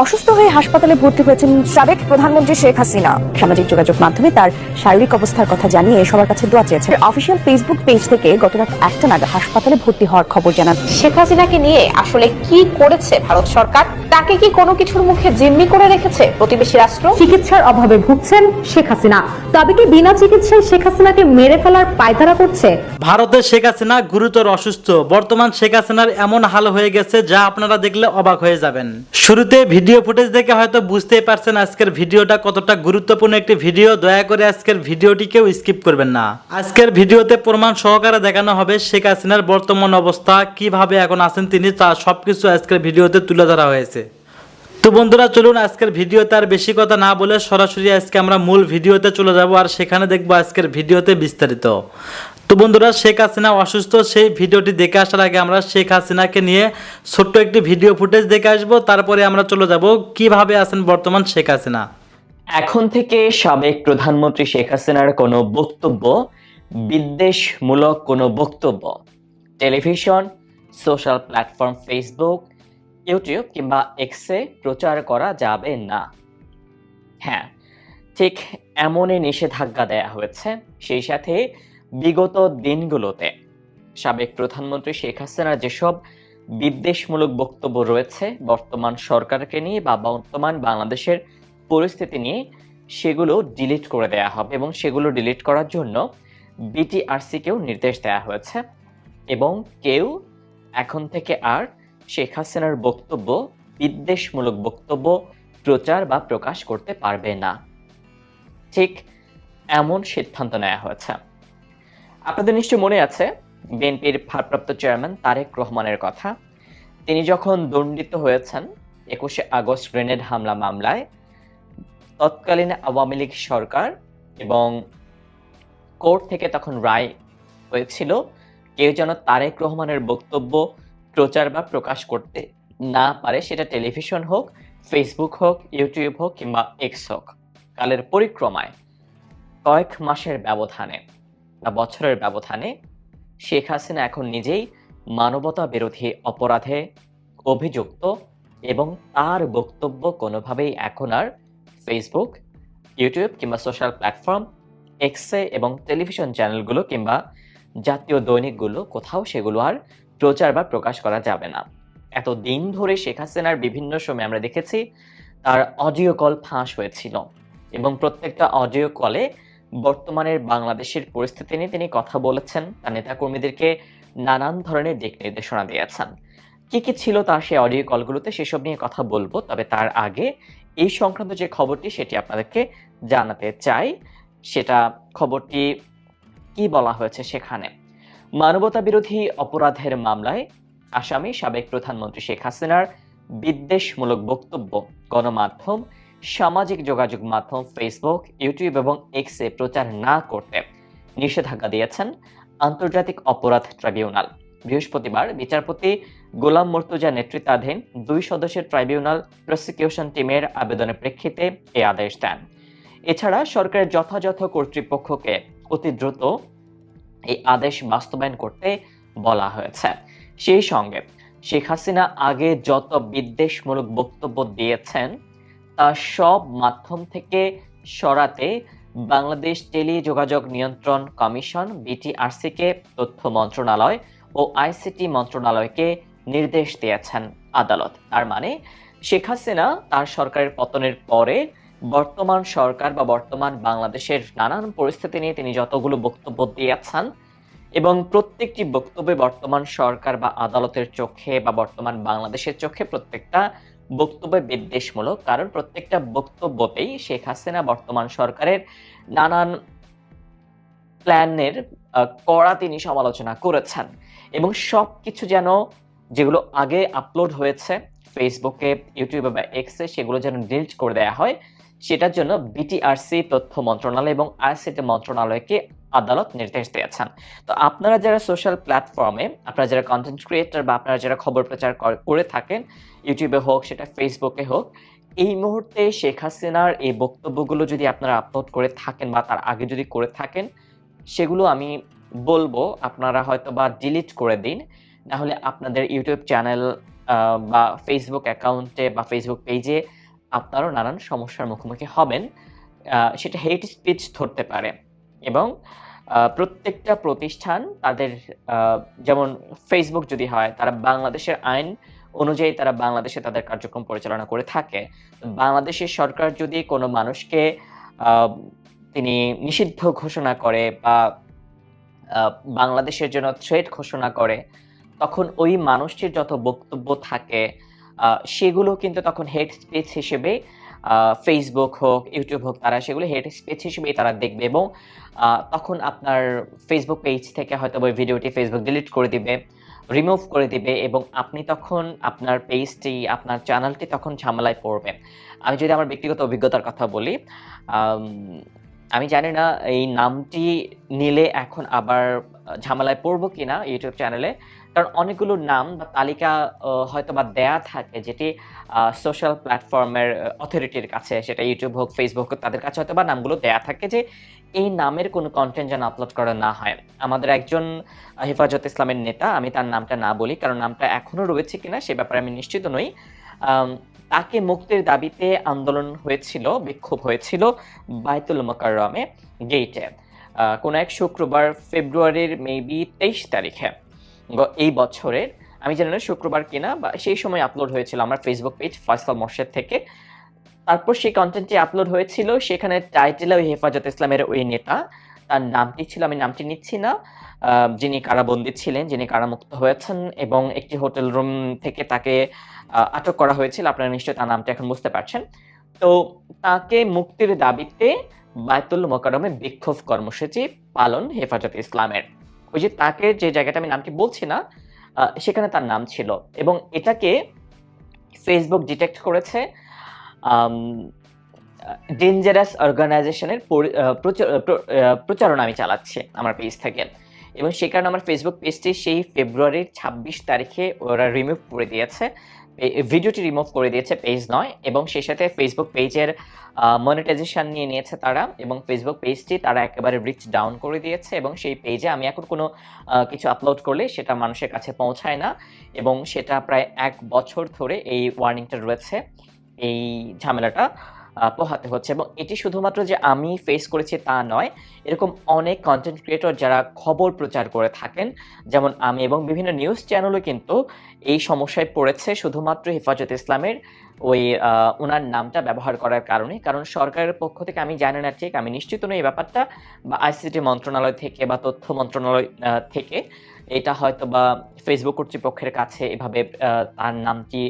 অসুস্থ হয়ে হাসপাতালে ভর্তি হয়েছেন সাবেক প্রধানমন্ত্রী শেখ হাসিনা। সামাজিক যোগাযোগ মাধ্যমে তার শারীরিক অবস্থার কথা জানিয়ে সবার কাছে দোয়া চেয়েছেন। অফিসিয়াল ফেসবুক পেজ থেকে গত রাত 1টা নাগাদ হাসপাতালে ভর্তি হওয়ার খবর জানান। শেখ হাসিনাকে নিয়ে আসলে কি করেছে ভারত সরকার? তাকে কি কোনো কিছুর মুখে জিম্মি করে রেখেছে প্রতিবেশী রাষ্ট্র? চিকিৎসার অভাবে ভুগছেন শেখ হাসিনা, তবে কি বিনা চিকিৎসায় শেখ হাসিনাকে মেরে ফেলার পায়তারা করছে? ভারতের শেখ হাসিনা গুরুতর অসুস্থ। বর্তমান শেখ হাসিনার এমন হাল হয়ে গেছে যা আপনারা দেখলে অবাক হয়ে যাবেন। শুরুতে ভিডিও ফুটেজ দেখে হয়তো বুঝতেই পারছেন আজকের ভিডিওটা কতটা গুরুত্বপূর্ণ একটি ভিডিও। দয়া করে আজকের ভিডিওটি কেউ স্কিপ করবেন না। আজকের ভিডিওতে প্রমাণ সহকারে দেখানো হবে শেখ হাসিনার বর্তমান অবস্থা, কিভাবে এখন আছেন তিনি, তা সবকিছু আজকের ভিডিওতে তুলে ধরা হয়েছে। তো বন্ধুরা চলুন আজকের ভিডিওতে আর বেশি কথা না বলে সরাসরি আজকে আমরা মূল ভিডিওতে চলে যাব আর সেখানে দেখবো আজকের ভিডিওতে বিস্তারিত। তো বন্ধুরা, শেখ হাসিনা অসুস্থ, সেই ভিডিওটি দেখে আসার আগে আমরা শেখ হাসিনাকে নিয়ে ছোট্ট একটি ভিডিও ফুটেজ দেখে আসবো, তারপরে আমরা চলে যাব কিভাবে আছেন বর্তমান শেখ হাসিনা। এখন থেকে সাবেক প্রধানমন্ত্রী শেখ হাসিনার কোনো বক্তব্য, বিদ্বেষমূলক কোনো বক্তব্য television, social platform Facebook, YouTube কিংবা এক্সে প্রচার করা যাবে না। হ্যাঁ, ঠিক এমনই নিষেধাজ্ঞা দেয়া হয়েছে। সেই সাথে বিগত দিনগুলোতে সাবেক প্রধানমন্ত্রী শেখ হাসিনার যেসব বিদ্বেষমূলক বক্তব্য রয়েছে বর্তমান সরকারকে নিয়ে বা বর্তমান বাংলাদেশের পরিস্থিতি নিয়ে, সেগুলো ডিলিট করে দেয়া হবে এবং সেগুলো ডিলিট করার জন্য বিটিআরসিকেও নির্দেশ দেওয়া হয়েছে এবং কেউ এখন থেকে আর শেখ হাসিনার বক্তব্য, বিদ্বেষমূলক বক্তব্য প্রচার বা প্রকাশ করতে পারবে না। ঠিক এমন সিদ্ধান্ত নেওয়া হয়েছে। আপনাদের নিশ্চয় মনে আছে বিএনপির ভারপ্রাপ্ত চেয়ারম্যান তারেক রহমানের কথা। তিনি যখন দণ্ডিত হয়েছেন 21শে আগস্ট গ্রেনেড হামলা মামলায়, তৎকালীন আওয়ামী লীগ সরকার এবং কোর্ট থেকে তখন রায় হয়েছিল কেউ যেন তারেক রহমানের বক্তব্য প্রচার বা প্রকাশ করতে না পারে, সেটা টেলিভিশন হোক, ফেসবুক হোক, ইউটিউব হোক কিংবা এক্স হোক। কালের পরিক্রমায় কয়েক মাসের ব্যবধানে বা বছরের ব্যবধানে শেখ হাসিনা এখন নিজেই মানবতা বিরোধী অপরাধে অভিযুক্ত এবং তার বক্তব্য কোনোভাবেই এখন আর ফেসবুক, ইউটিউব কিংবা সোশ্যাল প্ল্যাটফর্ম এক্সে এবং টেলিভিশন চ্যানেলগুলো কিংবা জাতীয় দৈনিকগুলো কোথাও সেগুলো আর প্রচার বা প্রকাশ করা যাবে না। এতদিন ধরে শেখ হাসিনার বিভিন্ন সময় আমরা দেখেছি তার অডিও কল ফাঁস হয়েছিল এবং প্রত্যেকটা অডিও কলে বর্তমানের বাংলাদেশের পরিস্থিতি নিয়ে তিনি কথা বলেছেন, তার নেতাকর্মীদেরকে নানান ধরনের দিক নির্দেশনা দিয়েছেন। কি কি ছিল তার সেই অডিও কলগুলোতে সেসব নিয়ে কথা বলবো, তবে তার আগে এই সংক্রান্ত যে খবরটি সেটি আপনাদেরকে জানাতে চাই। সেটা খবরটি কি বলা হয়েছে সেখানে। মানবতা বিরোধী অপরাধের মামলায় আসামি সাবেক প্রধানমন্ত্রী শেখ হাসিনার বিদ্বেষমূলক বক্তব্য গণমাধ্যম, সামাজিক যোগাযোগ মাধ্যম ফেসবুক, ইউটিউব এবং এক্সে প্রচার না করতে নিষেধাজ্ঞা দিয়েছেন আন্তর্জাতিক অপরাধ ট্রাইব্যুনাল। বৃহস্পতিবার বিচারপতি গোলাম মুর্তজা নেতৃত্বাধীন 2 সদস্যের ট্রাইব্যুনাল প্রসিকিউশন টিমের আবেদনের প্রেক্ষিতে এই আদেশ দেন। এছাড়া সরকারের যথাযথ কর্তৃপক্ষকে অতি দ্রুত এই আদেশ বাস্তবায়ন করতে বলা হয়েছে। সেই সঙ্গে শেখ হাসিনা আগে যত বিদ্বেষমূলক বক্তব্য দিয়েছেন তা সব মাধ্যম থেকে সরাতে বাংলাদেশ টেলিযোগাযোগ নিয়ন্ত্রণ কমিশন বিটিআরসিকে তথ্য মন্ত্রণালয় ও আইসিটি মন্ত্রণালয়কে নির্দেশ দিয়েছেন আদালত। তার মানে শেখ হাসিনা তার সরকারের পতনের পরে বর্তমান সরকার বা বর্তমান বাংলাদেশের নানান পরিস্থিতি নিয়ে তিনি যতগুলো বক্তব্য দিয়েছেন এবং প্রত্যেকটি বক্তব্যে বর্তমান সরকার বা আদালতের চোখে বা বর্তমান বাংলাদেশের চোখে প্রত্যেকটা বক্তব্য বিদ্বেষমূলক, কারণ প্রত্যেকটা বক্তব্যতেই শেখ হাসিনা বর্তমান সরকারের নানান প্ল্যানের কড়া তিনি সমালোচনা করেছেন এবং সবকিছু যেন যেগুলো আগে আপলোড হয়েছে ফেসবুকে, ইউটিউবে বা এক্সে সেগুলো যেন ডিলিট করে দেওয়া হয়, সেটার জন্য বিটিআরসি তথ্য মন্ত্রণালয় এবং আইসিটি মন্ত্রণালয়কে আদালত নির্দেশ দিয়েছেন। তো আপনারা যারা সোশ্যাল প্ল্যাটফর্মে, আপনারা যারা কন্টেন্ট ক্রিয়েটর বা আপনারা যারা খবর প্রচার করে থাকেন, ইউটিউবে হোক সেটা ফেসবুকে হোক, এই মুহূর্তে শেখ হাসিনার এই বক্তব্যগুলো যদি আপনারা আপলোড করে থাকেন বা তার আগে যদি করে থাকেন, সেগুলো আমি বলবো আপনারা হয়তো বা ডিলিট করে দিন, না হলে আপনাদের ইউটিউব চ্যানেল বা ফেসবুক অ্যাকাউন্টে বা ফেসবুক পেজে আপনারও নানান সমস্যার মুখোমুখি হবেন। সেটা হেট স্পিচ ধরতে পারে এবং প্রত্যেকটা প্রতিষ্ঠান তাদের যেমন ফেসবুক যদি হয়, তারা বাংলাদেশের আইন অনুযায়ী তারা বাংলাদেশে তাদের কার্যক্রম পরিচালনা করে থাকে। তো বাংলাদেশের সরকার যদি কোনো মানুষকে আ তিনি নিষিদ্ধ ঘোষণা করে বা বাংলাদেশের জন্য থ্রেট ঘোষণা করে, তখন ওই মানুষটির যত বক্তব্য থাকে সেগুলো কিন্তু তখন হেট স্পিচ হিসেবে Facebook হোক, YouTube হোক, তারা সেগুলো হেট স্পিচ হিসেবেই তারা দেখবে এবং তখন আপনার Facebook পেজ থেকে হয়তোবা ওই ভিডিওটি Facebook ডিলিট করে দিবে, রিমুভ করে দিবে এবং আপনি তখন আপনার পেজটি, আপনার চ্যানেলটি তখন ঝামেলায় পড়বে। আমি যদি আমার ব্যক্তিগত অভিজ্ঞতার কথা বলি, আম আমি জানি না এই নামটি নিলে এখন আবার ঝামেলায় পড়বো কিনা YouTube চ্যানেলে। কারণ অনেকগুলো নাম বা তালিকা হয়তোবা দেয়া থাকে যেটি সোশ্যাল প্ল্যাটফর্মের অথরিটির কাছে, সেটা YouTube হোক, Facebook হোক, তাদের কাছে হয়তোবা নামগুলো দেয়া থাকে যে এই নামের কোনো কনটেন্ট যেন আপলোড করা না হয়। আমাদের একজন হেফাজত ইসলামের নেতা, আমি তার নামটা না বলি কারণ নামটা এখনো রয়েছে কিনা সে ব্যাপারে আমি নিশ্চিত নই। আম তাকে মুক্তির দাবিতে আন্দোলন হয়েছিল, বিক্ষোভ হয়েছিল বায়তুল মোকাররমে গেইটে। কোনো এক শুক্রবার ফেব্রুয়ারির মেবি ২৩ তারিখে এই বছরের, আমি জানি না শুক্রবার কিনা, বা সেই সময় আপলোড হয়েছিল আমার ফেসবুক পেজ ফয়সাল মোর্শেদ থেকে। তারপর সেই কনটেন্টটি আপলোড হয়েছিল, সেখানে টাইটেলে ওই হেফাজত ইসলামের ওই নেতা, তার নামটি ছিল, আমি নামটি নিচ্ছি না, যিনি কারাবন্দী ছিলেন, যিনি কারামুক্ত হয়েছেন এবং একটি হোটেল রুম থেকে তাকে আটক করা হয়েছিল। আপনারা নিশ্চয়ই তার নামটা এখন বুঝতে পারছেন। তো তাকে মুক্তির দাবিতে বায়তুল মোকাররমে বিক্ষোভ কর্মসূচি পালন হেফাজত ইসলামের। ওই যে তাকে যে জায়গাটা আমি নামটি বলছি না, সেখানে তার নাম ছিল এবং এটাকে ফেসবুক ডিটেক্ট করেছে ডেঞ্জারাস অর্গানাইজেশনের প্রচারণা আমি চালাচ্ছি আমার পেজ থেকে এবং সে কারণে আমার ফেসবুক পেজটি সেই ফেব্রুয়ারির ২৬ তারিখে ওরা রিমুভ করে দিয়েছে, ভিডিওটি রিমুভ করে দিয়েছে, পেজ নয়, এবং সেই সাথে ফেসবুক পেজের মনিটাইজেশন নিয়ে নিয়েছে তারা এবং ফেসবুক পেজটি তারা একেবারে রিচ ডাউন করে দিয়েছে এবং সেই পেজে আমি এখন কোনো কিছু আপলোড করলে সেটা মানুষের কাছে পৌঁছায় না এবং সেটা প্রায় ১ বছর ধরে এই ওয়ার্নিংটা রয়েছে, এই ঝামেলাটা পোহাতে হচ্ছে। এবং এটি শুধুমাত্র যে আমি ফেস করেছি তা নয়, এরকম অনেক কন্টেন্ট ক্রিয়েটর যারা খবর প্রচার করে থাকেন, যেমন আমি এবং বিভিন্ন নিউজ চ্যানেলও কিন্তু এই সমস্যায় পড়েছে শুধুমাত্র হেফাজত ইসলামের ওই উনার নামটা ব্যবহার করার কারণে। কারণ সরকারের পক্ষ থেকে আমি জানি না ঠিক, আমি নিশ্চিত নই এই ব্যাপারটা, বা আইসিটি মন্ত্রণালয় থেকে বা তথ্য মন্ত্রণালয় থেকে এটা হয়তো বা ফেসবুক কর্তৃপক্ষের কাছে এভাবে তার নামটি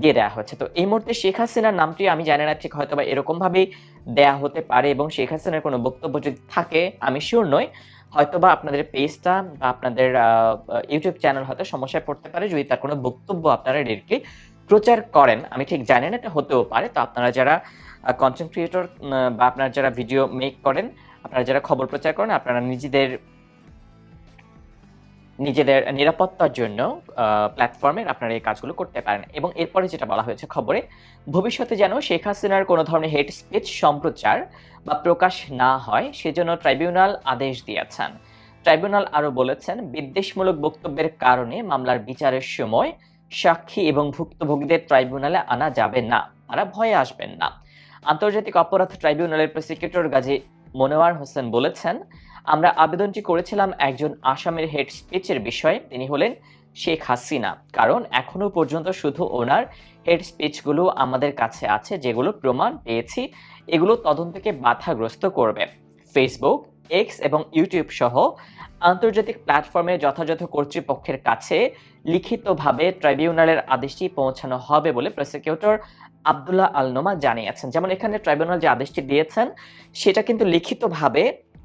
দিয়ে দেওয়া হচ্ছে। তো এই মুহূর্তে শেখ হাসিনার নামটি আমি জানি না ঠিক, হয়তো বা এরকমভাবেই দেয়া হতে পারে এবং শেখ হাসিনার কোনো বক্তব্য যদি থাকে, আমি শিওর নই, হয়তোবা আপনাদের পেজটা বা আপনাদের ইউটিউব চ্যানেল হয়তো সমস্যায় পড়তে পারে যদি তার কোনো বক্তব্য আপনারা ডিরেক্টলি প্রচার করেন। আমি ঠিক জানি না, এটা হতেও পারে। তো আপনারা যারা কন্টেন্ট ক্রিয়েটর বা আপনারা যারা ভিডিও মেক করেন, আপনারা যারা খবর প্রচার করেন, আপনারা নিজেদের নিরাপত্তার জন্য প্ল্যাটফর্মে আপনারা এই কাজগুলো করতে পারেন। এবং এরপরে যেটা বলা হয়েছে খবরে, ভবিষ্যতে যেন শেখ হাসিনার কোনো ধরনের হেট স্পিচ সম্প্রচার বা প্রকাশ না হয় সেজন্য ট্রাইব্যুনাল আদেশ দিয়েছেন। ট্রাইব্যুনাল আরও বলেছেন, বিদ্বেষমূলক বক্তব্যের কারণে মামলার বিচারের সময় সাক্ষী এবং ভুক্তভোগীদের ট্রাইব্যুনালে আনা যাবে না, তারা ভয়ে আসবেন না। আন্তর্জাতিক অপরাধ ট্রাইব্যুনালের প্রসিকিউটর গাজী মনোয়ার হোসেন বলেছেন, আমরা আবেদনটি করেছিলাম একজন আসামির হেড স্পিচের বিষয়ে, তিনি হলেন শেখ হাসিনা, কারণ এখনো পর্যন্ত শুধু ওনার হেড স্পিচগুলো আমাদের কাছে আছে, যেগুলো প্রমাণ পেয়েছি, এগুলো তদন্তকে বাধাগ্রস্ত করবে। ফেসবুক, এক্স এবং ইউটিউব সহ আন্তর্জাতিক প্ল্যাটফর্মে যথাযথ কর্তৃপক্ষের কাছে লিখিতভাবে ট্রাইব্যুনালের আদেশটি পৌঁছানো হবে বলে প্রসিকিউটর আব্দুল্লাহ আল নোমা জানিয়েছেন। যেমন এখানে ট্রাইব্যুনাল যে আদেশটি দিয়েছেন সেটা কিন্তু লিখিতভাবে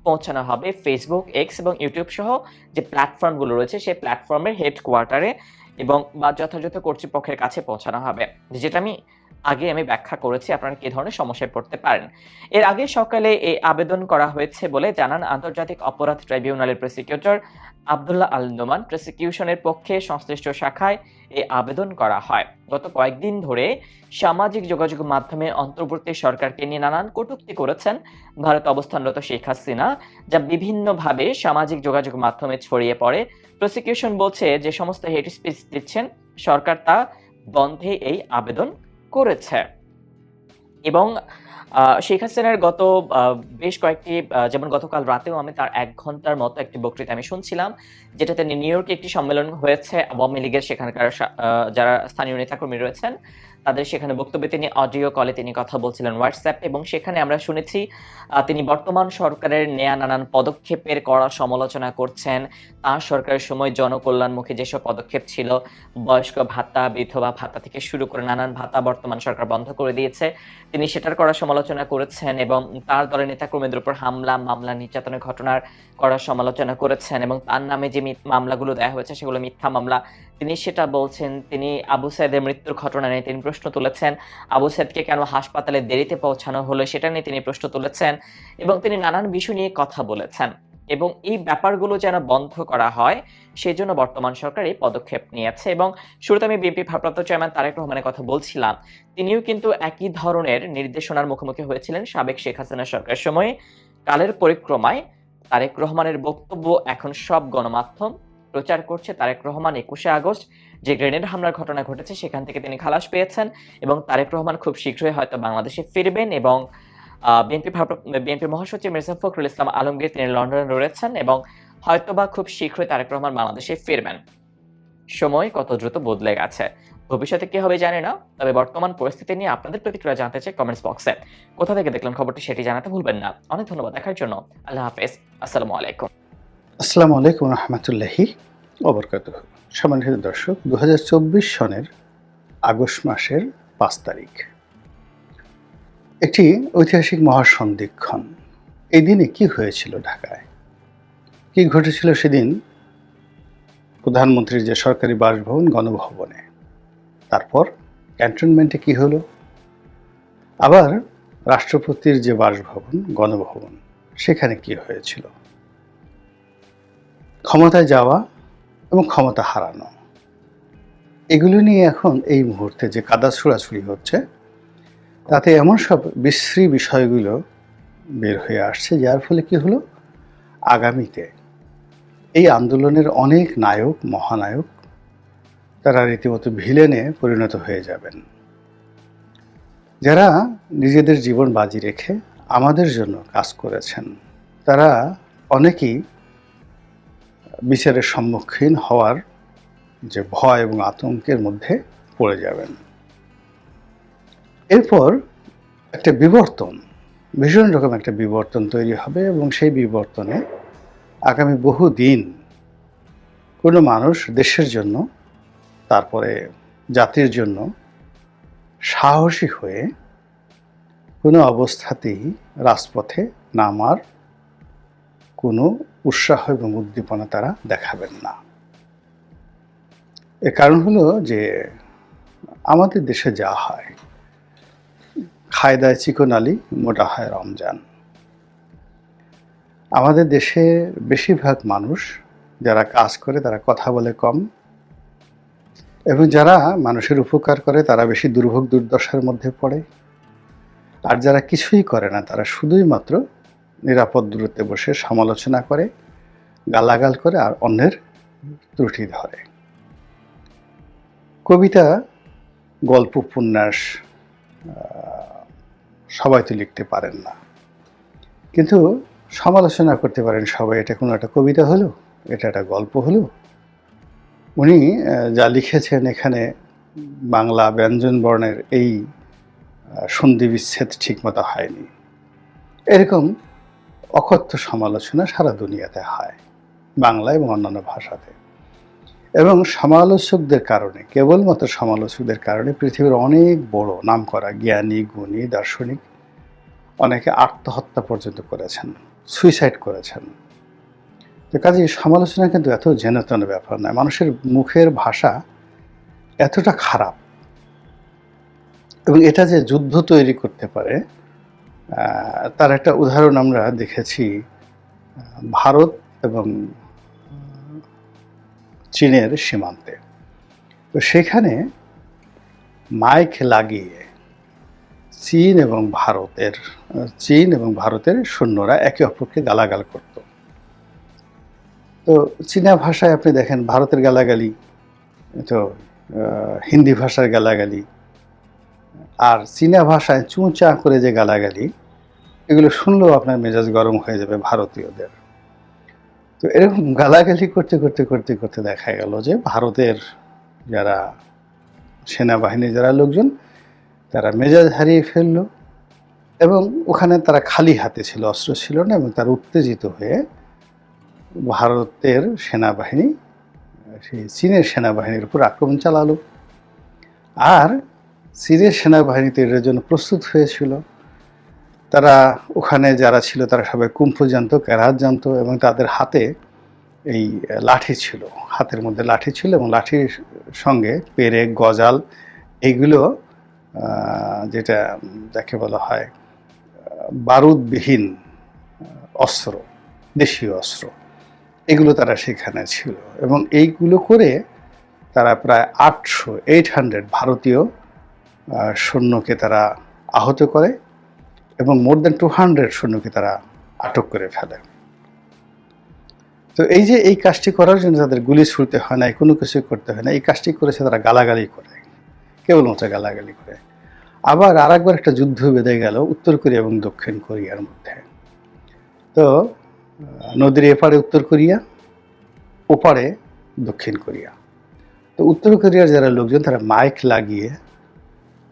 পৌঁছানো হবে ফেসবুক, এক্স এবং ইউটিউব সহ যে প্ল্যাটফর্মগুলো রয়েছে সেই প্ল্যাটফর্মের হেডকোয়ার্টারে এবং বা যথাযথ কর্তৃপক্ষের কাছে পৌঁছানো হবে, যেটা আমি ব্যাখ্যা করেছি আপনারা কি ধরনের সমস্যায় পড়তে পারেন। এর আগে সকালে এই আবেদন করা হয়েছে বলে জানান আন্তর্জাতিক অপরাধ ট্রাইব্যুনালের প্রসিকিউটর আব্দুল্লাহ আল নোমান। প্রসিকিউশনের পক্ষে সংশ্লিষ্ট শাখায় এই আবেদন করা হয়। গত কয়েকদিন ধরে সামাজিক যোগাযোগ মাধ্যমে অন্তর্বর্তী সরকারকে নিয়ে নানান কটূক্তি করেছেন ভারতে অবস্থানরত শেখ হাসিনা, যা বিভিন্নভাবে সামাজিক যোগাযোগ মাধ্যমে ছড়িয়ে পড়ে। প্রসিকিউশন বলছে, যে সমস্ত হেট স্পিচ দিচ্ছেন সরকার তা বন্ধে এই আবেদন করেছে। এবং শেখ হাসিনার গত বেশ কয়েকটি যেমন গতকাল রাতেও আমি তার ১ ঘন্টার মতো একটি বক্তৃতা আমি শুনছিলাম, যেটাতে নিউ ইয়র্কে একটি সম্মেলন হয়েছে আওয়ামী লীগের সেখানকার যারা স্থানীয় নেতাকর্মী রয়েছেন, তাদের সেখানে বক্তব্যে তিনি অডিও কলে তিনি কথা বলছিলেন WhatsApp, এবং সেখানে আমরা শুনেছি তিনি বর্তমান সরকারের নেয়া নানান পদক্ষেপের কড়া সমালোচনা করছেন। তার সরকারের সময় জনকল্যাণমুখী যেসব পদক্ষেপ ছিল, বয়স্ক ভাতা, বিধবা ভাতা থেকে শুরু করে নানান ভাতা বর্তমান সরকার বন্ধ করে দিয়েছে। তিনি সেটার কড়া সমালোচনা করেছেন এবং তার দলের নেতাকর্মীদের উপর হামলা, মামলা, নির্যাতনের ঘটনার কড়া সমালোচনা করেছেন এবং তার নামে যে মামলাগুলো দেয়া হয়েছে সেগুলো মিথ্যা মামলা, তিনি সেটা বলছেন। তিনি আবু সাইদের মৃত্যুর ঘটনা নিয়ে তিনি প্রশ্ন তুলেছেন। আবু সাইদকে কেন হাসপাতালে দেরিতে পৌঁছানো হলো সেটা নিয়ে তিনি প্রশ্ন তুলেছেন এবং তিনি নানান বিষয় নিয়ে কথা বলেছেন। এবং এই ব্যাপারগুলো যেন বন্ধ করা হয় সেজন্য বর্তমান সরকার এই পদক্ষেপ নিয়েছে। এবং শুরুতে আমি বিএনপি ভারপ্রাপ্ত চেয়ারম্যান তারেক রহমানের কথা বলছিলাম, তিনিও কিন্তু একই ধরনের নির্দেশনার মুখোমুখি হয়েছিলেন সাবেক শেখ হাসিনা সরকারের সময়ে। কালের পরিক্রমায় তারেক রহমানের বক্তব্য এখন সব গণমাধ্যম প্রচার করছে। তারেক রহমান ২১শে আগস্ট যে গ্রেনেড হামলার ঘটনা ঘটেছে সেখান থেকে তিনি খালাস পেয়েছেন এবং তারেক রহমান খুব শীঘ্রই হয়তো বাংলাদেশে ফিরবেন এবং বিএনপি মহাসচিব মির্জা ফখরুল ইসলাম আলমগীর তিনি লন্ডনে রয়েছেন এবং হয়তোবা খুব শীঘ্রই তারেক রহমান বাংলাদেশে ফিরবেন। সময় কত দ্রুত বদলে গেছে, ভবিষ্যতে কি হবে জানি না, তবে বর্তমান পরিস্থিতি নিয়ে আপনাদের প্রতিক্রিয়া জানতে চাই কমেন্টস বক্সে। কোথা থেকে দেখলেন খবরটি সেটি জানাতে ভুলবেন না। অনেক ধন্যবাদ দেখার জন্য। আল্লাহ হাফেজ। আসসালামু আলাইকুম। আসসালামু আলাইকুম রহমতুল্লাহি ওবরকাতুহু। সম্মানিত দর্শক, 2024 সনের আগস্ট মাসের 5 তারিখ একটি ঐতিহাসিক মহাসন্ধিক্ষণ। এই দিনে কি হয়েছিল ঢাকায়, কি ঘটেছিল সেদিন প্রধানমন্ত্রীর যে সরকারি বাসভবন গণভবনে, তারপর ক্যান্টনমেন্টে কি হলো, আবার রাষ্ট্রপতির যে বাসভবন গণভবন সেখানে কি হয়েছিল, ক্ষমতায় যাওয়া এবং ক্ষমতা হারানো, এগুলো নিয়ে এখন এই মুহূর্তে যে কাদা ছোড়াছুড়ি হচ্ছে তাতে এমন সব বিশ্রী বিষয়গুলো বের হয়ে আসছে, যার ফলে কি হলো, আগামীতে এই আন্দোলনের অনেক নায়ক মহানায়ক তারা রীতিমতো ভিলেনে পরিণত হয়ে যাবেন। যারা নিজেদের জীবন বাজি রেখে আমাদের জন্য কাজ করেছেন তারা অনেকেই বিচারের সম্মুখীন হওয়ার যে ভয় এবং আতঙ্কের মধ্যে পড়ে যাবেন। এরপর একটা বিবর্তন, ভীষণ রকম একটা বিবর্তন তৈরি হবে এবং সেই বিবর্তনে আগামী বহু দিন কোনো মানুষ দেশের জন্য, তারপরে জাতির জন্য সাহসী হয়ে কোনো অবস্থাতেই রাজপথে নামার কোনো উৎসাহ এবং উদ্দীপনা তারা দেখাবেন না। এর কারণ হলো যে আমাদের দেশে যা হয়, খায় দায় চিকন আলী, মোটা হয় রমজান। আমাদের দেশে বেশিরভাগ মানুষ যারা কাজ করে তারা কথা বলে কম, এবং যারা মানুষের উপকার করে তারা বেশি দুর্ভোগ দুর্দশার মধ্যে পড়ে, আর যারা কিছুই করে না তারা শুধুই মাত্র নিরাপদ দূরত্বে বসে সমালোচনা করে, গালাগাল করে আর অন্যের ত্রুটি ধরে। কবিতা, গল্প, উপন্যাস সবাই তো লিখতে পারেন না, কিন্তু সমালোচনা করতে পারেন সবাই। এটা কোনো একটা কবিতা হলো, এটা একটা গল্প হলো, উনি যা লিখেছেন এখানে বাংলা ব্যঞ্জন বর্ণের এই সন্ধি বিচ্ছেদ ঠিকমতো হয়নি, এরকম অকথ্য সমালোচনা সারা দুনিয়াতে হয়, বাংলা এবং অন্যান্য ভাষাতে। এবং সমালোচকদের কারণে, কেবলমাত্র সমালোচকদের কারণে পৃথিবীর অনেক বড় নামকরা জ্ঞানী, গুণী, দার্শনিক অনেকে আত্মহত্যা পর্যন্ত করেছেন, সুইসাইড করেছেন। তো কাজেই সমালোচনা কিন্তু এত যেনতেন ব্যাপার নয়। মানুষের মুখের ভাষা এতটা খারাপ এবং এটা যে যুদ্ধ তৈরি করতে পারে তার একটা উদাহরণ আমরা দেখেছি ভারত এবং চীনের সীমান্তে। তো সেখানে মাইক লাগিয়ে চীন এবং ভারতের সৈন্যরা একে অপরকে গালাগাল করত। তো চীনা ভাষায় আপনি দেখেন ভারতের গালাগালি তো হিন্দি ভাষার গালাগালি, আর চীনা ভাষায় চুঁচা করে যে গালাগালি, এগুলো শুনলেও আপনার মেজাজ গরম হয়ে যাবে ভারতীয়দের। তো এরকম গালাগালি করতে করতে করতে করতে দেখা গেল যে ভারতের যারা সেনাবাহিনীর যারা লোকজন, তারা মেজাজ হারিয়ে ফেলল এবং ওখানে তারা খালি হাতে ছিল, অস্ত্র ছিল না, এবং তারা উত্তেজিত হয়ে ভারতের সেনাবাহিনী সেই চীনের সেনাবাহিনীর উপর আক্রমণ চালালো। আর চীনের সেনাবাহিনী তো এর জন্য প্রস্তুত হয়েছিল। তারা ওখানে যারা ছিল তারা সবাই কুম্ফু জানতো, ক্যারাত জানতো, এবং তাদের হাতে এই লাঠি ছিল, হাতের মধ্যে লাঠি ছিল, এবং লাঠির সঙ্গে পেরেক, গজাল, এইগুলো যেটা যাকে বলা হয় বারুদবিহীন অস্ত্র, দেশীয় অস্ত্র, এগুলো তারা সেখানে ছিল। এবং এইগুলো করে তারা প্রায় 800 ভারতীয় সৈন্যকে তারা আহত করে এবং মোর দ্যান 200 সৈন্যকে তারা আটক করে ফেলে। তো এই যে এই কাজটি করার জন্য তাদের গুলি ছুড়তে হয় না, কোনো কিছু করতে হয় না, এই কাজটি করেছে তারা গালাগালি করে, কেবলমাত্র গালাগালি করে। আবার আরেকবার একটা যুদ্ধ বেঁধে গেল উত্তর কোরিয়া এবং দক্ষিণ কোরিয়ার মধ্যে। তো নদীর এপারে উত্তর কোরিয়া, ওপারে দক্ষিণ কোরিয়া। তো উত্তর কোরিয়ার যারা লোকজন তারা মাইক লাগিয়ে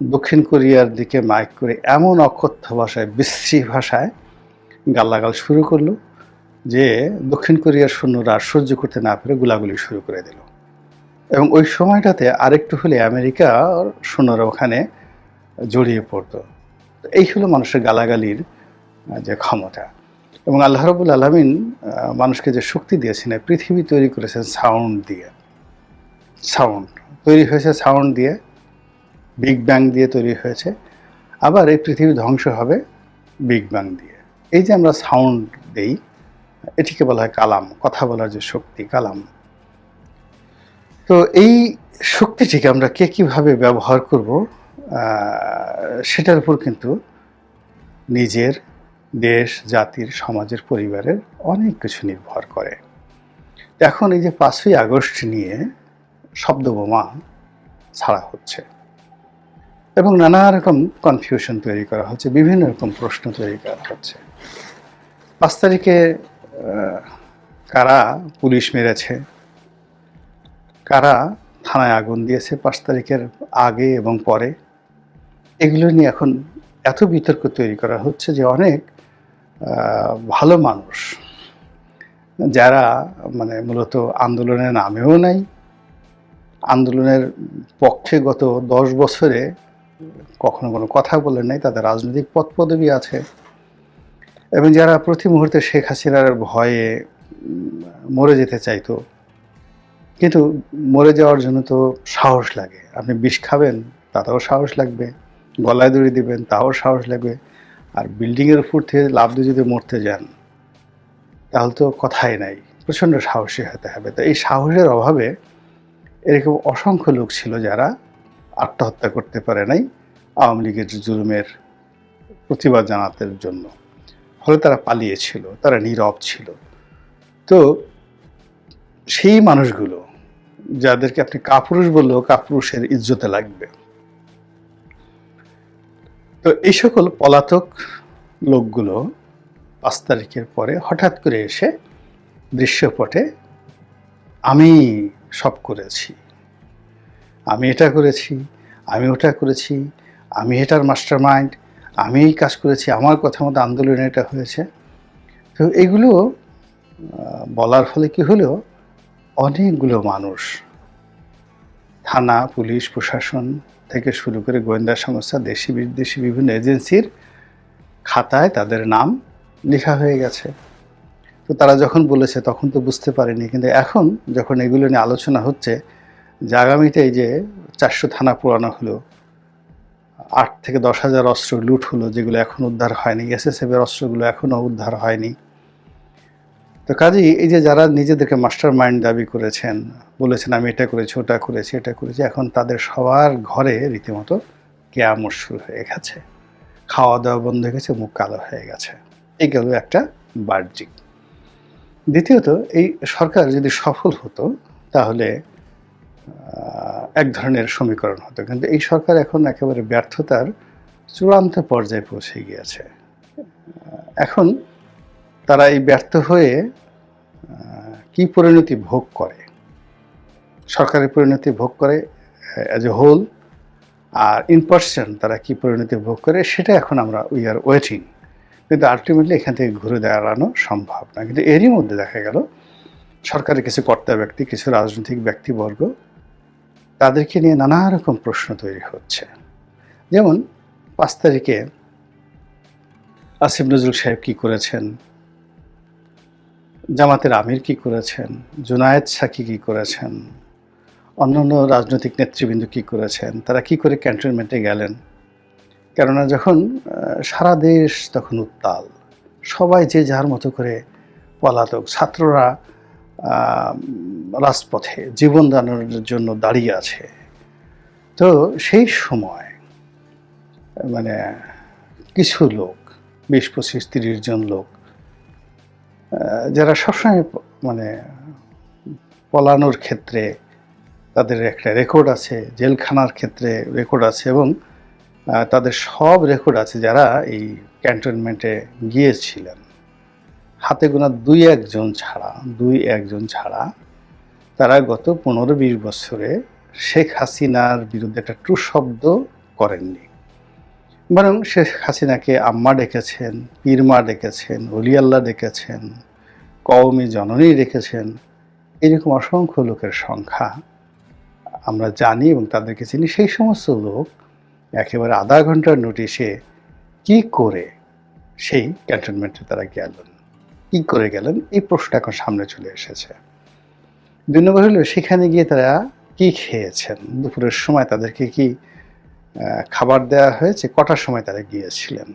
দক্ষিণ কোরিয়ার দিকে মাইক করে এমন অকথ্য ভাষায়, বিশ্রী ভাষায় গালাগাল শুরু করলো যে দক্ষিণ কোরিয়ার সৈন্যরা আর সহ্য করতে না পেরে গোলাগুলি শুরু করে দিল। এবং ওই সময়টাতে আরেকটু হলে আমেরিকার সৈন্যরা ওখানে জড়িয়ে পড়তো। এই হলো মানুষের গালাগালির যে ক্ষমতা। এবং আল্লাহ রাব্বুল আলামিন মানুষকে যে শক্তি দিয়েছেন, পৃথিবী তৈরি করেছেন সাউন্ড দিয়ে। সাউন্ড তৈরি হয়েছে সাউন্ড দিয়ে, বিগ ব্যাং দিয়ে তৈরি হয়েছে। আবার এই পৃথিবী ধ্বংস হবে বিগ ব্যাং দিয়ে। এই যে আমরা সাউন্ড দেই, এটিকে বলা হয় কালাম, কথা বলার যে শক্তি, কালাম। তো এই শক্তিটিকে আমরা কে কীভাবে ব্যবহার করব, সেটার উপর কিন্তু নিজের দেশ, জাতির, সমাজের, পরিবারের অনেক কিছু নির্ভর করে। এখন এই যে 5ই আগস্ট নিয়ে শব্দবোমা ছাড়া হচ্ছে এবং নানা রকম কনফিউশন তৈরি করা হচ্ছে, বিভিন্ন রকম প্রশ্ন তৈরি করা হচ্ছে। 5 তারিখে কারা পুলিশ মেরেছে, কারা থানায় আগুন দিয়েছে 5 তারিখের আগে এবং পরে, এগুলো নিয়ে এখন এত বিতর্ক তৈরি করা হচ্ছে যে অনেক ভালো মানুষ যারা মানে মূলত আন্দোলনের নামেও নাই, আন্দোলনের পক্ষে গত 10 বছরে কখনো কোনো কথা বলেন নাই, তাদের রাজনৈতিক পদ পদবি আছে, এবং যারা প্রতি মুহূর্তে শেখ হাসিনার ভয়ে মরে যেতে চাইতো, কিন্তু মরে যাওয়ার জন্য তো সাহস লাগে। আপনি বিষ খাবেন, তাতেও সাহস লাগবে, গলায় দড়ি দিবেন, তাও সাহস লাগবে, আর বিল্ডিংয়ের উপর থেকে লাফ দিয়ে যদি মরতে যান তাহলে তো কথাই নাই, প্রচণ্ড সাহসী হতে হবে। তো এই সাহসের অভাবে এরকম অসংখ্য লোক ছিল যারা আত্মহত্যা করতে পারে নাই আওয়ামী লীগের জুলুমের প্রতিবাদ জানাতে জন্য, ফলে তারা পালিয়েছিল, তারা নীরব ছিল। তো সেই মানুষগুলো যাদেরকে আপনি কাপুরুষ বললেও কাপুরুষের ইজ্জতে লাগবে, তো এই সকল পলাতক লোকগুলো 5 তারিখের পরে হঠাৎ করে এসে দৃশ্যপটে আমি সব করেছি, আমি এটা করেছি, আমি ওটা করেছি, আমি এটার মাস্টার মাইন্ড, আমি এই কাজ করেছি, আমার কথা মতো আন্দোলনে এটা হয়েছে। তো এগুলো বলার ফলে কি হলো, অনেকগুলো মানুষ, থানা, পুলিশ, প্রশাসন থেকে শুরু করে গোয়েন্দা সংস্থা, দেশি বিদেশি বিভিন্ন এজেন্সির খাতায় তাদের নাম লেখা হয়ে গেছে। তো তারা যখন বলেছে তখন তো বুঝতে পারেনি, কিন্তু এখন যখন এগুলো নিয়ে আলোচনা হচ্ছে যে আগামীতে এই যে 400 থানা পোড়ানো হলো, 8 থেকে 10 হাজার অস্ত্র লুট হলো, যেগুলো এখন উদ্ধার হয়নি, এসএসএফের অস্ত্রগুলো এখনও উদ্ধার হয়নি। তো কাজেই এই যে যারা নিজেদেরকে মাস্টার মাইন্ড দাবি করেছেন, বলেছেন আমি এটা করেছি, ওটা করেছি, এটা করেছি, এখন তাদের সবার ঘরে রীতিমতো কেয়ামত শুরু হয়ে গেছে, খাওয়া দাওয়া বন্ধ হয়ে গেছে, মুখ কালো হয়ে গেছে। এই গেল একটা বাহ্যিক। দ্বিতীয়ত, এই সরকার যদি সফল হতো তাহলে এক ধরনের সমীকরণ হতো, কিন্তু এই সরকার এখন একেবারে ব্যর্থতার চূড়ান্ত পর্যায়ে পৌঁছে গিয়েছে। এখন তারা এই ব্যর্থ হয়ে কি পরিণতি ভোগ করে, সরকারের পরিণতি ভোগ করে অ্যাজ এ হোল, আর ইন পার্সন তারা কি পরিণতি ভোগ করে সেটা এখন আমরা উই আর ওয়েটিং। কিন্তু আলটিমেটলি এখান থেকে ঘুরে দাঁড়ানো সম্ভব না। কিন্তু এরই মধ্যে দেখা গেল সরকারের কিছু কর্তা ব্যক্তি, কিছু রাজনৈতিক ব্যক্তিবর্গ, তাদেরকে নিয়ে নানা রকম প্রশ্ন তৈরি হচ্ছে। যেমন 5 তারিখে আসিফ নজরুল সাহেব কি করেছেন, জামাতের আমির কি করেছেন, জুনায়েদ সাকি কি করেছেন, অন্যান্য রাজনৈতিক নেতৃবৃন্দ কি করেছেন, তারা কি করে ক্যান্টনমেন্টে গেলেন। কেননা যখন সারা দেশ তখন উত্তাল, সবাই যে যার মতো করে পলাতক, ছাত্ররা রাজপথে জীবন দানের জন্য দাঁড়িয়ে আছে। তো সেই সময় মানে কিছু লোক, 20-25-30 জন লোক, যারা সবসময় মানে পলানোর ক্ষেত্রে তাদের একটা রেকর্ড আছে, জেলখানার ক্ষেত্রে রেকর্ড আছে, এবং তাদের সব রেকর্ড আছে, যারা এই ক্যান্টনমেন্টে গিয়েছিলেন হাতে গোনা 2-1 জন ছাড়া তারা গত 15-20 বছরে শেখ হাসিনার বিরুদ্ধে একটা ট্রু শব্দ করেননি। বরং শেখ হাসিনাকে আম্মা ডেকেছেন, পীরমা ডেকেছেন, অলিয়াল্লাহ ডেকেছেন, কওমি জননী ডেকেছেন। এরকম অসংখ্য লোকের সংখ্যা আমরা জানি এবং তাদেরকে চিনি। সেই সমস্ত লোক একেবারে আধা ঘন্টার নোটিশে কি করে সেই ক্যান্টনমেন্টে তারা গেলেন, কি করে গেলেন, এই প্রশ্ন এখন সামনে চলে এসেছে। 2 নম্বর হলো সেখানে গিয়ে তারা কি খেয়েছেন, দুপুরের সময় তাদেরকে কি খাবার দেওয়া হয়েছে, কটার সময় তারা গিয়েছিলেন,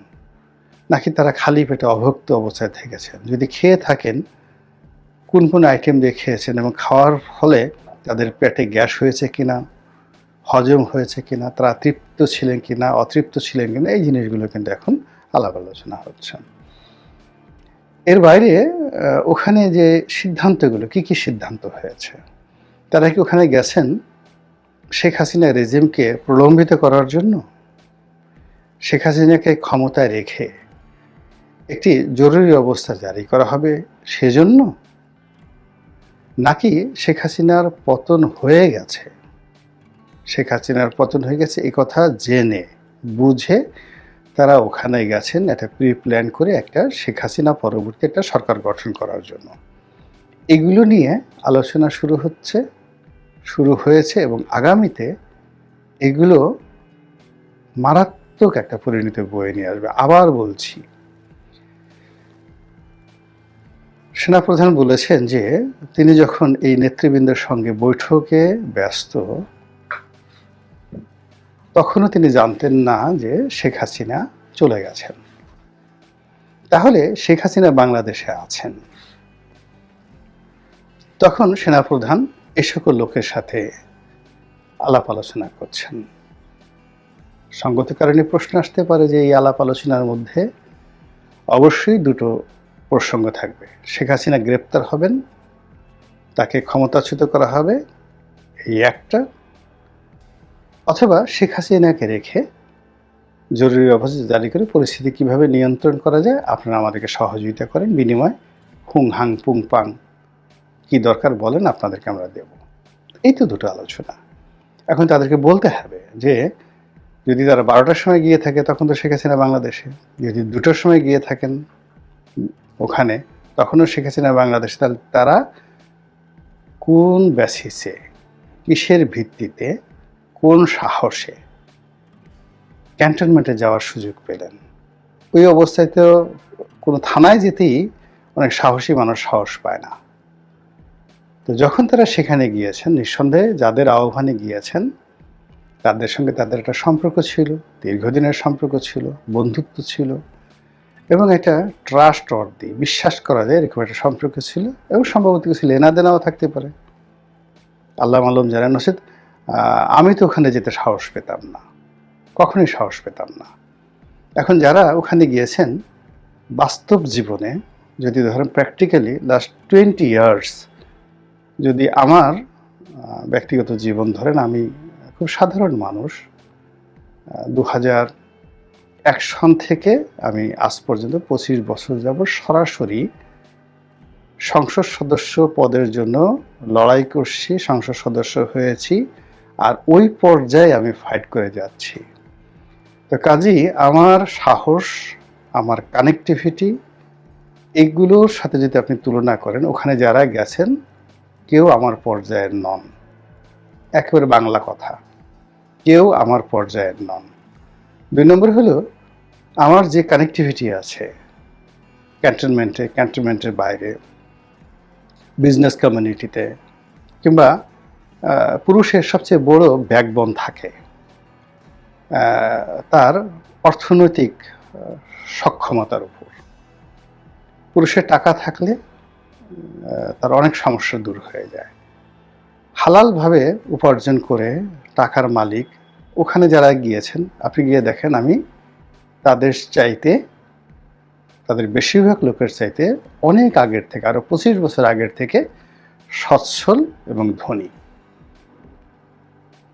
নাকি তারা খালি পেটে অভুক্ত অবস্থায় থেকেছেন। যদি খেয়ে থাকেন কোন কোন আইটেম দিয়ে খেয়েছেন এবং খাওয়ার ফলে তাদের পেটে গ্যাস হয়েছে কিনা, হজম হয়েছে কিনা, তারা তৃপ্ত ছিলেন কিনা, অতৃপ্ত ছিলেন কিনা, এই জিনিসগুলো কিন্তু এখন আলাপ আলোচনা হচ্ছে। এর বাইরে ওখানে যে সিদ্ধান্তগুলো, কি কি সিদ্ধান্ত হয়েছে, তারা কি ওখানে গেছেন শেখ হাসিনা রেজিমকে প্রলম্বিত করার জন্য, শেখ হাসিনাকে ক্ষমতায় রেখে একটি জরুরি অবস্থা জারি করা হবে সেজন্য, নাকি শেখ হাসিনার পতন হয়ে গেছে, শেখ হাসিনার পতন হয়ে গেছে এই কথা জেনে বুঝে তারা ওখানে গেছেন একটা প্রি প্ল্যান করে একটা শেখ হাসিনা পরবর্তী একটা সরকার গঠন করার জন্য। এগুলো নিয়ে আলোচনা শুরু হয়েছে এবং আগামীতে এগুলো মারাত্মক একটা পরিণতি বয়ে নিয়ে আসবে। আবার বলছি, সেনাপ্রধান বলেছেন যে তিনি যখন এই নেতৃবৃন্দের সঙ্গে বৈঠকে ব্যস্ত, তখনও তিনি জানতেন না যে শেখ হাসিনা চলে গেছেন। তাহলে শেখ হাসিনা বাংলাদেশে আছেন। তখন সেনাপ্রধান এ সকল লোকের সাথে আলাপ আলোচনা করছেন। সঙ্গত কারণে প্রশ্ন আসতে পারে যে এই আলাপ আলোচনার মধ্যে অবশ্যই 2টো প্রসঙ্গ থাকবে। শেখ হাসিনা গ্রেপ্তার হবেন, তাকে ক্ষমতাচ্যুত করা হবে, এই একটা, অথবা শেখ হাসিনাকে রেখে জরুরি অবস্থা জারি করে পরিস্থিতি কিভাবে নিয়ন্ত্রণ করা যায় আপনারা আমাদেরকে সহযোগিতা করেন, বিনিময় হুং হাং পুং পাং কি দরকার বলেন, আপনাদেরকে আমরা দেব। এই তো 2টো আলোচনা। এখন তাদেরকে বলতে হবে যে যদি তারা 12টার সময় গিয়ে থাকে তখন তো শেখ হাসিনা বাংলাদেশে, যদি 2টার সময় গিয়ে থাকেন ওখানে তখনও শেখ হাসিনা বাংলাদেশে, তাহলে তারা কোন বেসিসে, কিসের ভিত্তিতে, কোন সাহসে ক্যান্টনমেন্টে যাওয়ার সুযোগ পেলেন? ওই অবস্থায় তো কোনো থানায় যেতেই অনেক সাহসী মানুষ সাহস পায় না। তো যখন তারা সেখানে গিয়েছেন, নিঃসন্দেহে যাদের আহ্বানে গিয়েছেন তাদের সঙ্গে তাদের একটা সম্পর্ক ছিল, দীর্ঘদিনের সম্পর্ক ছিল, বন্ধুত্ব ছিল, এবং একটা ট্রাস্ট অর্দি, বিশ্বাস করা যায় এরকম একটা সম্পর্ক ছিল, এবং সম্ভবত কিছু লেনাদেনাও থাকতে পারে, আল্লাহ মালুম জানেন। নসিদ আমি তো ওখানে যেতে সাহস পেতাম না, কখনোই সাহস পেতাম না। এখন যারা ওখানে গিয়েছেন বাস্তব জীবনে, যদি ধরেন প্র্যাকটিক্যালি লাস্ট 20 ইয়ার্স যদি আমার ব্যক্তিগত জীবন ধরেন, আমি খুব সাধারণ মানুষ। 2001 সন থেকে আমি আজ পর্যন্ত 25 বছর যাবৎ সরাসরি সংসদ সদস্য পদের জন্য লড়াই করছি, সংসদ সদস্য হয়েছি, আর ওই পর্যায়ে আমি ফাইট করে যাচ্ছি। তো কাজেই আমার সাহস, আমার কানেক্টিভিটি, এগুলোর সাথে যদি আপনি তুলনা করেন, ওখানে যারা গেছেন কেউ আমার পর্যায়ের নন। একেবারে বাংলা কথা, কেউ আমার পর্যায়ের নন। 2 নম্বর হলো, আমার যে কানেক্টিভিটি আছে ক্যান্টনমেন্টের বাইরে, বিজনেস কমিউনিটিতে, কিংবা পুরুষের সবচেয়ে বড় ব্যাকবোন থাকে তার অর্থনৈতিক সক্ষমতার উপর। পুরুষের টাকা থাকলে তার অনেক সমস্যা দূর হয়ে যায়। হালালভাবে উপার্জন করে টাকার মালিক ওখানে যারা গিয়েছেন, আপনি গিয়ে দেখেন, আমি তাদের বেশিরভাগ লোকের চাইতে অনেক আগের থেকে, আরো 25 বছর আগের থেকে সচ্ছল এবং ধনী।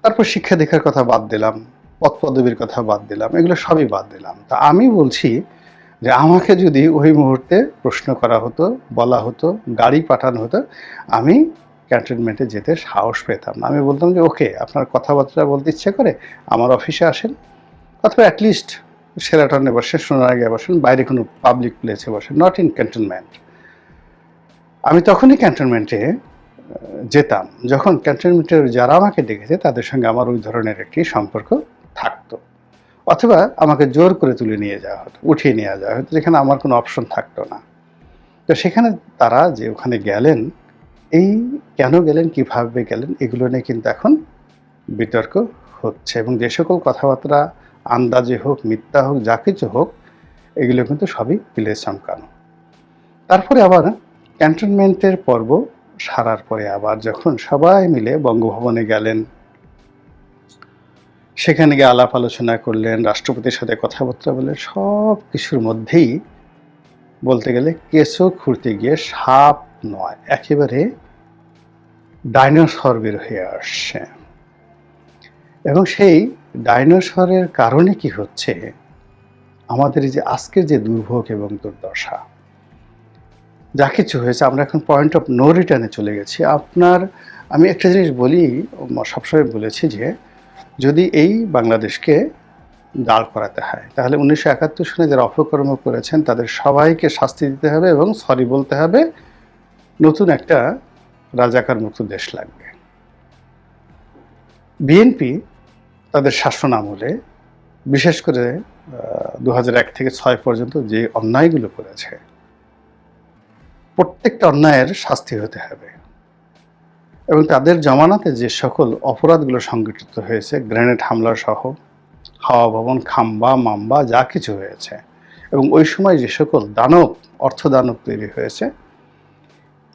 তারপর শিক্ষা দীক্ষার কথা বাদ দিলাম, পদ পদবীর কথা বাদ দিলাম, এগুলো সবই বাদ দিলাম। তা আমি বলছি যে আমাকে যদি ওই মুহূর্তে প্রশ্ন করা হতো, বলা হতো, গাড়ি পাঠানো হতো, আমি ক্যান্টনমেন্টে যেতে সাহস পেতাম না। আমি বলতাম যে ওকে, আপনার কথাবার্তা বলতে ইচ্ছে করে আমার অফিসে আসেন, অথবা অ্যাটলিস্ট শেরাটনে বসেন, সোনারগাঁয়ে বসেন, বাইরে কোনো পাবলিক প্লেসে বসেন, নট ইন ক্যান্টনমেন্ট। আমি তখনই ক্যান্টনমেন্টে যেতাম যখন ক্যান্টনমেন্টের যারা আমাকে ডেকেছে তাদের সঙ্গে আমার ওই ধরনের একটি সম্পর্ক থাকতো, অথবা আমাকে জোর করে তুলে নিয়ে যাওয়া হতো, উঠিয়ে নিয়ে যাওয়া হতো, যেখানে আমার কোনো অপশন থাকতো না। তো সেখানে তারা যে ওখানে গেলেন, এই কেন গেলেন, কিভাবে গেলেন, এগুলো নিয়ে কিন্তু এখন বিতর্ক হচ্ছে। এবং যে সকল কথাবার্তা আন্দাজে হোক, মিথ্যা হোক, যা কিছু হোক, এগুলো কিন্তু সবই পিলে চমকানো। তারপরে আবার ক্যান্টনমেন্টের পর্ব সারার পরে আবার যখন সবাই মিলে বঙ্গভবনে গেলেন, সেখানে গিয়ে আলাপ আলোচনা করলেন, রাষ্ট্রপতির সাথে কথাবার্তা বললেন, সব কিছুর মধ্যেই বলতে গেলে কেঁচো খুঁড়তে গিয়ে সাপ নয়, একেবারে ডাইনোসর বের হয়ে আসছে। এবং সেই ডাইনোসরের কারণে কি হচ্ছে, আমাদের যে আজকের যে দুর্ভোগ এবং দুর্দশা, যা কিছু হয়েছে, আমরা এখন পয়েন্ট অফ নো রিটার্নে চলে গেছি। আমি একটা জিনিস বলি, সবসময় বলেছি যে যদি এই বাংলাদেশকে দাঁড় করাতে হয়, তাহলে 1971 সনে যারা অপকর্ম করেছেন তাদের সবাইকে শাস্তি দিতে হবে এবং সরি বলতে হবে, নতুন একটা রাজাকার মুক্ত দেশ লাগবে। বিএনপি তাদের শাসন আমলে, বিশেষ করে 2001 থেকে 6 পর্যন্ত যে অন্যায়গুলো করেছে, প্রত্যেকটা অন্যায়ের শাস্তি হতে হবে। এবং তাদের জমানাতে যে সকল অপরাধগুলো সংঘটিত হয়েছে, গ্রেনেড হামলা সহ, হাওয়া ভবন, খাম্বা, মাম্বা, যা কিছু হয়েছে, এবং ওই সময় যে সকল অর্থদানব তৈরি হয়েছে,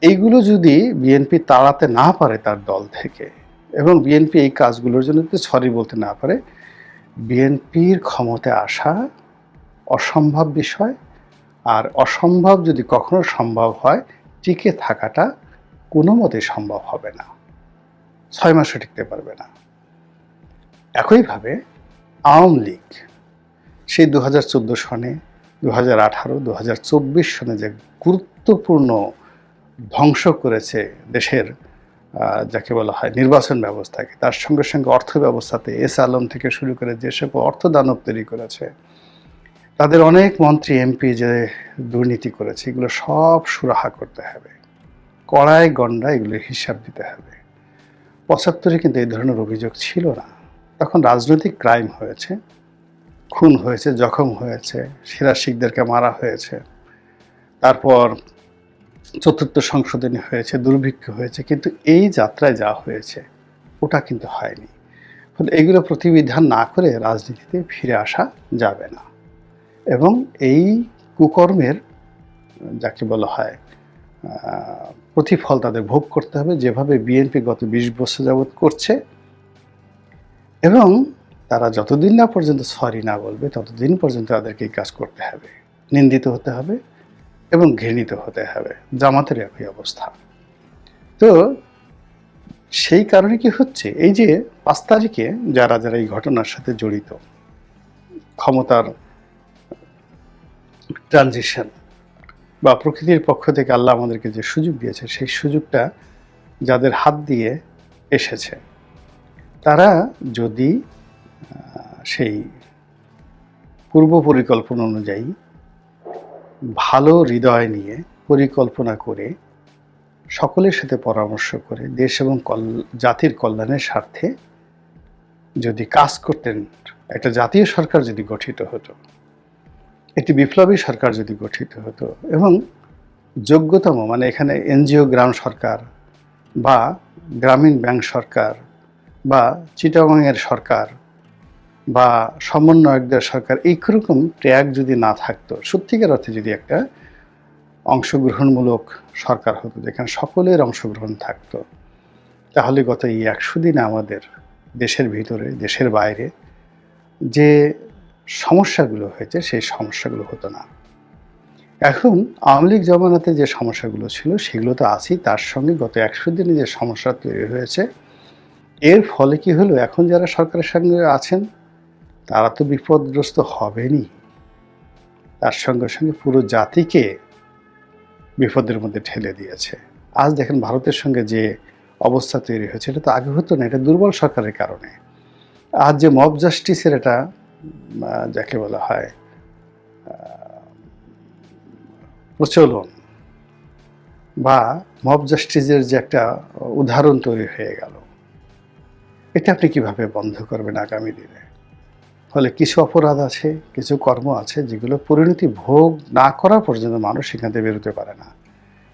এইগুলো যদি বিএনপি তাড়াতে না পারে তার দল থেকে, এবং বিএনপি এই কাজগুলোর জন্য যদি সরি বলতে না পারে, বিএনপির ক্ষমতায় আসা অসম্ভব বিষয়। আর অসম্ভব যদি কখনো সম্ভব হয়, টিকে থাকাটা কোনো মতে সম্ভব হবে না, 6 মাসও টিকতে পারবে না। একইভাবে আওয়ামী লীগ সেই 2014 সনে, 2018, 2024 সনে যে গুরুত্বপূর্ণ ধ্বংস করেছে দেশের যাকে বলা হয় নির্বাচন ব্যবস্থাকে, তার সঙ্গে সঙ্গে অর্থ ব্যবস্থাতে এস আলম থেকে শুরু করে যেসব অর্থদানব তৈরি করেছে, তাদের অনেক মন্ত্রী এমপি যে দুর্নীতি করেছে, এগুলো সব সুরাহা করতে হবে, কড়ায় গন্ডা এগুলোর হিসাব দিতে হবে। 75-এ কিন্তু এই ধরনের অভিযোগ ছিল না, তখন রাজনৈতিক ক্রাইম হয়েছে, খুন হয়েছে, জখম হয়েছে, সেরা শিখদেরকে মারা হয়েছে, তারপর 4র্থ সংশোধনী হয়েছে, দুর্ভিক্ষ হয়েছে, কিন্তু এই যাত্রায় যা হয়েছে ওটা কিন্তু হয়নি। ফলে এগুলো প্রতিবিধান না করে রাজনীতিতে ফিরে আসা যাবে না, এবং এই কুকর্মের যাকে বলা হয় প্রতিফল তাদের ভোগ করতে হবে, যেভাবে বিএনপি গত 20 বছর যাবৎ করছে। এবং তারা যতদিন না পর্যন্ত সরি না বলবে, ততদিন পর্যন্ত তাদেরকে এই কাজ করতে হবে, নিন্দিত হতে হবে এবং ঘৃণিত হতে হবে। জামাতের একই অবস্থা। তো সেই কারণে কি হচ্ছে, এই যে 5 তারিখে যারা যারা এই ঘটনার সাথে জড়িত, ক্ষমতার ট্রানজিশন বা প্রকৃতির পক্ষ থেকে আল্লাহ আমাদেরকে যে সুযোগ দিয়েছে, সেই সুযোগটা যাদের হাত দিয়ে এসেছে, তারা যদি সেই পূর্ব পরিকল্পনা অনুযায়ী ভালো হৃদয় নিয়ে পরিকল্পনা করে সকলের সাথে পরামর্শ করে দেশ এবং জাতির কল্যাণের স্বার্থে যদি কাজ করতেন, একটা জাতীয় সরকার যদি গঠিত হতো, একটি বিপ্লবী সরকার যদি গঠিত হতো এবং যোগ্যতম, মানে এখানে এনজিও গ্রাম সরকার বা গ্রামীণ ব্যাংক সরকার বা চিটাগাংয়ের সরকার বা সমন্বয়কদের সরকার, এইরকম ট্র্যাক যদি না থাকতো, সত্যিকার অর্থে যদি একটা অংশগ্রহণমূলক সরকার হতো যেখানে সকলের অংশগ্রহণ থাকতো, তাহলে গত এই 100 দিনে আমাদের দেশের ভিতরে দেশের বাইরে যে সমস্যাগুলো হয়েছে সেই সমস্যাগুলো হতো না। এখন আওয়ামী লীগ জমানাতে যে সমস্যাগুলো ছিল সেগুলো তো আছেই, তার সঙ্গে গত 100 দিনে যে সমস্যা তৈরি হয়েছে, এর ফলে কি হলো, এখন যারা সরকারের সঙ্গে আছেন তারা তো বিপদগ্রস্ত হবেনই, তার সঙ্গে সঙ্গে পুরো জাতিকে বিপদের মধ্যে ঠেলে দিয়েছে। আজ দেখেন ভারতের সঙ্গে যে অবস্থা তৈরি হয়েছে, এটা তো আগে হতো না, এটা দুর্বল সরকারের কারণে। আজ যে মব জাস্টিসের এটা যাকে বলা হয় প্রচলন বা মব জাস্টিসের যে একটা উদাহরণ তৈরি হয়ে গেল, এটা আপনি কিভাবে বন্ধ করবেন আগামী দিনে? ফলে কিছু অপরাধ আছে, কিছু কর্ম আছে যেগুলো পরিণতি ভোগ না করা পর্যন্ত মানুষ সেখান থেকে বেরোতে পারে না।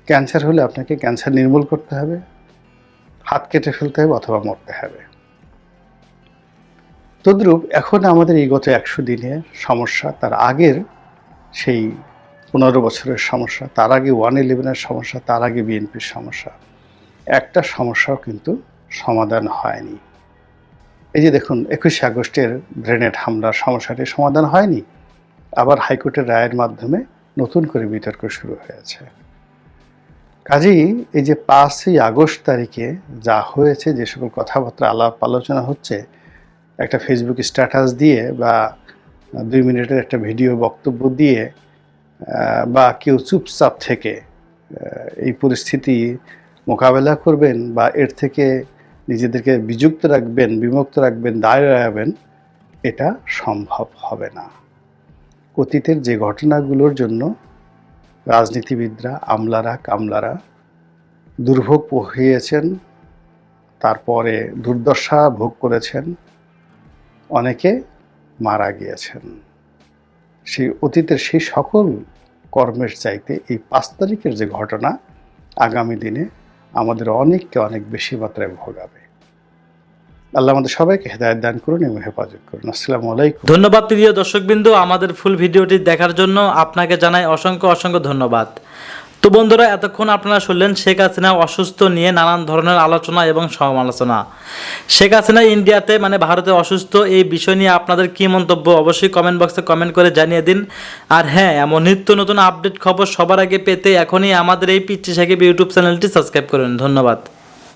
ক্যান্সার হলে আপনাকে ক্যান্সার নির্মূল করতে হবে, হাত কেটে ফেলতে হবে অথবা মরতে হবে। তদ্রূপ এখন আমাদের এই গত 100 দিনের সমস্যা, তার আগের সেই 15 বছরের সমস্যা, তার আগে 111-এর সমস্যা, তার আগে বিএনপির সমস্যা, একটা সমস্যাও কিন্তু সমাধান হয়নি। এই যে দেখুন 21শে আগস্টের গ্রেনেড হামলার সমস্যাটি সমাধান হয়নি, আবার হাইকোর্টের রায়ের মাধ্যমে নতুন করে বিতর্ক শুরু হয়েছে। কাজেই এই যে 5ই আগস্ট তারিখে যা হয়েছে, যে সকল কথাবার্তা আলাপ আলোচনা হচ্ছে, একটা ফেসবুক স্ট্যাটাস দিয়ে বা 2 মিনিটের একটা ভিডিও বক্তব্য দিয়ে বা কেউ চুপচাপ থেকে এই পরিস্থিতি মোকাবেলা করবেন বা এর থেকে নিজেদেরকে বিমুক্ত রাখবেন, দায় রাখবেন, এটা সম্ভব হবে না। অতীতের যে ঘটনাগুলোর জন্য রাজনীতিবিদরা, আমলারা, কামলারা দুর্ভোগ পোহিয়েছেন, তারপরে দুর্দশা ভোগ করেছেন, অনেকে মারা গিয়েছেন, সেই অতীতের সেই সকল কর্মের চাইতে এই 5 তারিখের যে ঘটনা আগামী দিনে আমাদের অনেককে অনেক বেশি মাত্রায় ভোগাবে। আল্লাহ আমাদের সবাইকে হেদায়েত দান করুন এবং হেফাজত করুন। আসসালামু আলাইকুম। ধন্যবাদ প্রিয় দর্শকবৃন্দ, আমাদের ফুল ভিডিওটি দেখার জন্য আপনাকে জানাই অসংখ্য অসংখ্য ধন্যবাদ। তো বন্ধুরা, এতক্ষণ আপনারা শুনলেন শেখ হাসিনা অসুস্থ নিয়ে নানান ধরনের আলোচনা এবং সমালোচনা। শেখ হাসিনা ইন্ডিয়াতে মানে ভারতে অসুস্থ, এই বিষয় নিয়ে আপনাদের কী মন্তব্য অবশ্যই কমেন্ট বক্সে কমেন্ট করে জানিয়ে দিন। আর হ্যাঁ, এমন নিত্য নতুন আপডেট খবর সবার আগে পেতে এখনই আমাদের এই পিচ্চি সাকিব ইউটিউব চ্যানেলটি সাবস্ক্রাইব করুন। ধন্যবাদ।